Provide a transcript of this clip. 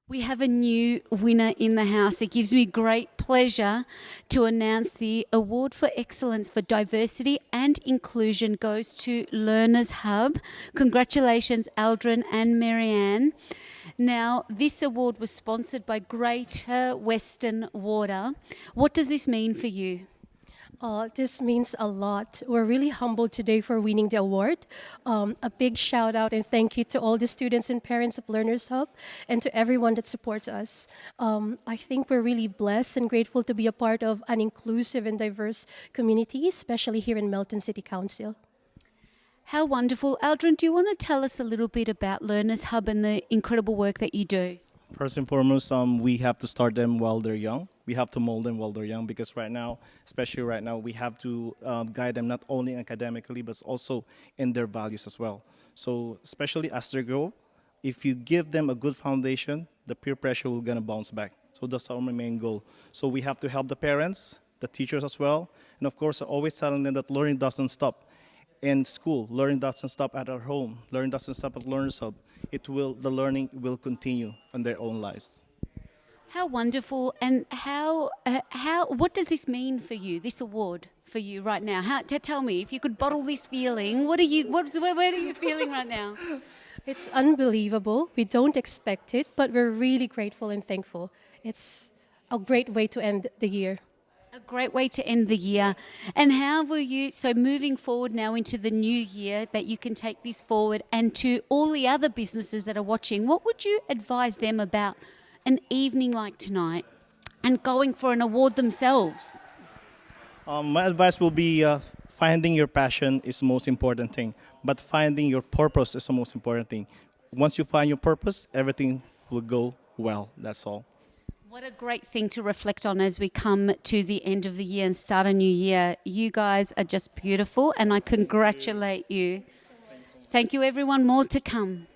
We have a new winner in the house. It gives me great pleasure to announce the Award for Excellence for Diversity and Inclusion goes to Learners Hub. Congratulations, Aldrin and Marianne. Now, this award was sponsored by Greater Western Water. What does this mean for you? This means a lot. We're really humbled today for winning the award. A big shout out and thank you to all the students and parents of Learners Hub and to everyone that supports us. I think we're really blessed and grateful to be a part of an inclusive and diverse community, especially here in Melton City Council. How wonderful. Aldrin, do you want to tell us a little bit about Learners Hub and the incredible work that you do? First and foremost, we have to start them while they're young. We have to mold them while they're young because right now, especially right now, we have to guide them not only academically but also in their values as well. So especially as they grow, if you give them a good foundation, the peer pressure will gonna bounce back. So that's our main goal. So we have to help the parents, the teachers as well, and of course, always telling them that learning doesn't stop in school. Learning doesn't stop at our home. Learning doesn't stop at Learners Hub. The learning will continue in their own lives. How wonderful. And what does this mean for you, this award for you right now? Tell me, if you could bottle this feeling, what are you feeling right now? It's unbelievable. We don't expect it, but we're really grateful and thankful. It's a great way to end the year. A great way to end the year. And how will you, so moving forward now into the new year, that you can take this forward and to all the other businesses that are watching, what would you advise them about an evening like tonight and going for an award themselves? My advice will be finding your passion is the most important thing, but finding your purpose is the most important thing. Once you find your purpose, everything will go well. That's all. What a great thing to reflect on as we come to the end of the year and start a new year. You guys are just beautiful and I congratulate you. Thank you everyone. More to come.